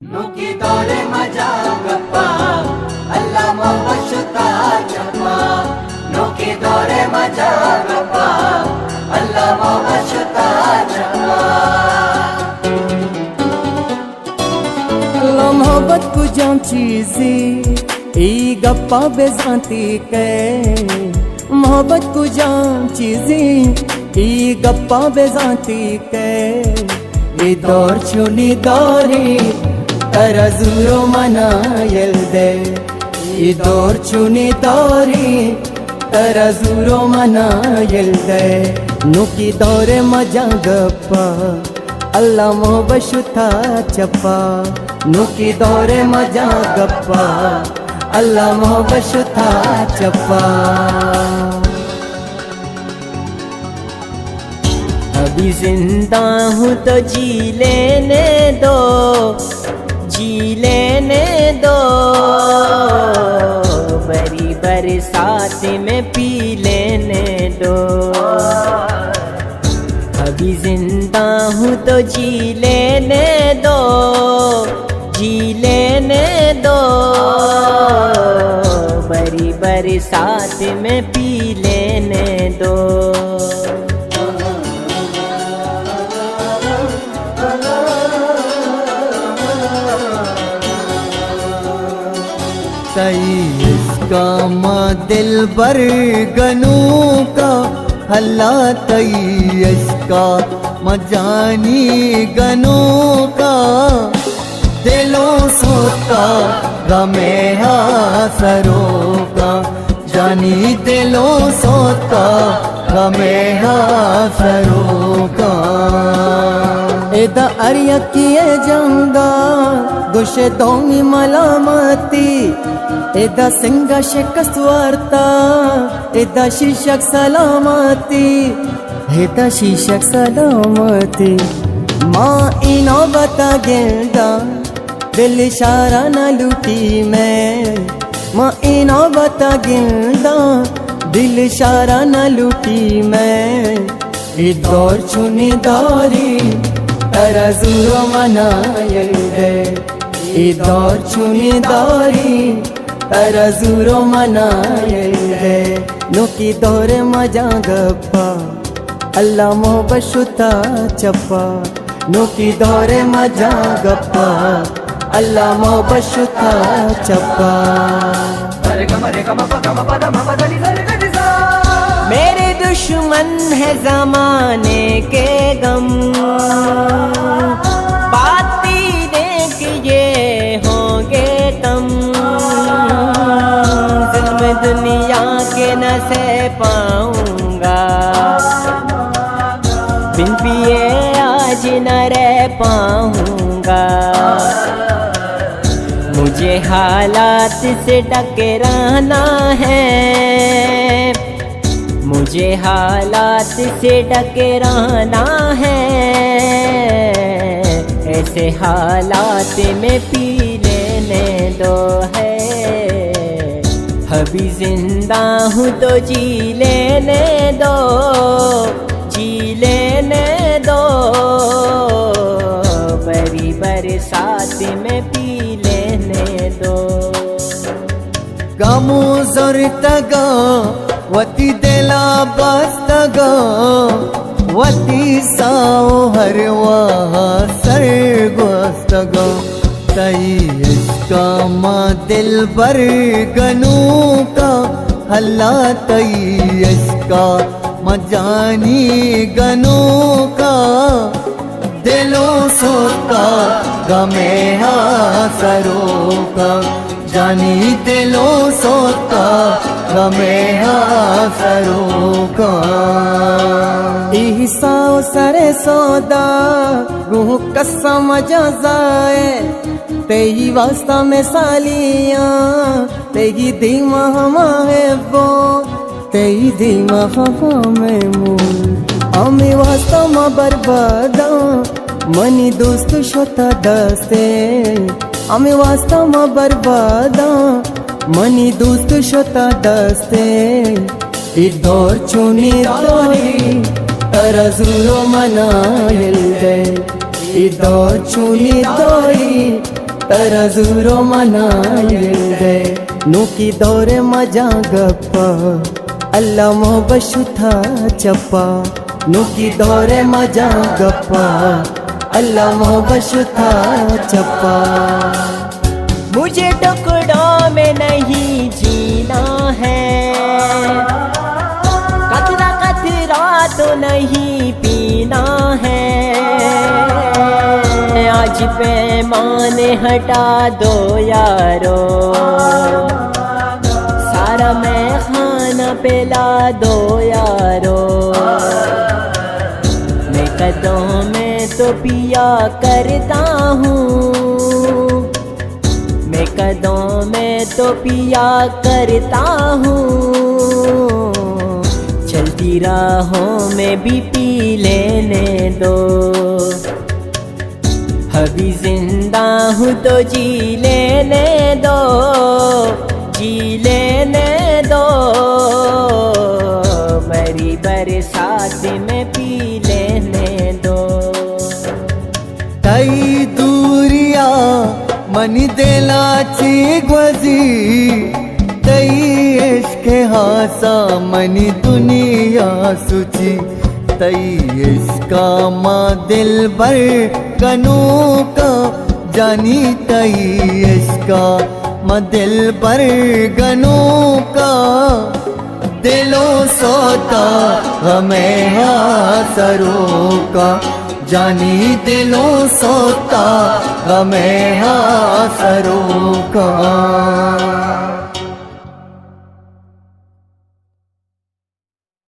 नुकी दौरे मजा गप्पा अल्लाह मोहशुता चप्पा नुकी दौरे मजा गप्पा अल्लाह मोहशुता चप्पा अल्लाह मोहब्बत को जान चीज़ी ई गप्पा बेजांती के मोहब्बत को जान चीज़ी ई गप्पा बेजांती के ई दौर चुनी दौरी तरजुरो मना यल्दे ई दौर चुनी दौरी तरजुरो मना यल्दे नुकी दौरे मजा गप्पा अल्लाह मोहबशुता चप्पा नुकी दौरे मजा गप्पा अल्लाह मोहबशुता चप्पा अभी जिंदा हूँ तो जी लेने दो जी लेने दो बरी बरसात में पी लेने दो अभी जिंदा हूँ तो जी लेने दो जी लेने दो बरी बरसात में पी लेने दो इसका माँ दिल बर गनू का हल्ला तई इसका मजानी गनू का दिलों सोता गमे हासरों का जानी दिलों सोता गमे हासरों का एदा अरिया किए जंगा गुशे दोंगी मलामती एदा सिंगा शिकस्त वार्ता एदा शीशक सलामती एदा शीशक सलामती माँ इनो बता गेंदा दिल इशारा न लूटी मैं माँ इनो बता गेंदा दिल इशारा न लूटी मैं ई दौर चुनी दौरी तरजुरो मना यल्दे ई दौर चुनी दौरी तरजुरो मना यल्दे नुकी दौरे मजा गप्पा अल्लाह मोहबशुता चप्पा नुकी दौरे मजा गप्पा अल्लाह मोहबशुता चप्पा मेरे दुश्मन है ज़माने के गम पाती देख ये होंगे कम जुल्म दुनिया के न सह पाऊंगा बिन पिए आज न रह पाऊंगा मुझे हालात से टकराना है मुझे हालात से टकराना है ऐसे हालात में पी लेने दो है अभी जिंदा हूँ तो जी लेने दो जी लेने दो बरी बरसात में पी लेने दो गमू जोरतगा वती दिला बस्तगा वती साओ हरवा सरगस्तगा तई इसका माँ दिल बर गनू का हल्ला तई इसका मजानी गनू का दिलों सोता गमे हासरों का जानी दिलों सोता गमे हासरों का ईसाओ सरे सौदा रूह कसम जज़ाए तेरी वास्ता में सालियां तेरी धीमा हमारे वो तेरी धीमा हमें मूल हमें वास्ता में बर्बादा मनी दोस्त शोता दस्ते हमें वास्ता में बर्बादा मनी दोस्त शोता दस्ते ई दौर चुनी दौरी तरजुरो मना यल्दे ई दौर चुनी दौरी तराजूरो मनायंदे नुकी दोरे मजा गप्पा अल्ला मोहब्बत चप्पा नुकी दौरे मजा गप्पा अल्लाह मोहब्बत चप्पा मुझे टुकड़ों में नहीं जीना है कतरा कतरा तो नहीं पीना है आज पैमाने हटा दो यारो सारा मैं खाना पिला दो यारो मैं कदों में तो पिया करता हूँ मैं कदों में तो पिया करता हूँ चलती राहों में भी पी लेने दो अभी जिंदा हूँ तो जी लेने दो जी लेने दो मरी बरसात में पी लेने दो तई दूरिया मनी देलाची ग्वजी तई इश्क हासा मनी दुनिया सुची तई इसका माँ दिल भर कनू का जानी तई इसका माँ दिल भर गनू का दिलों सोता हमें हासरों का जानी दिलों सोता हमें हासरों का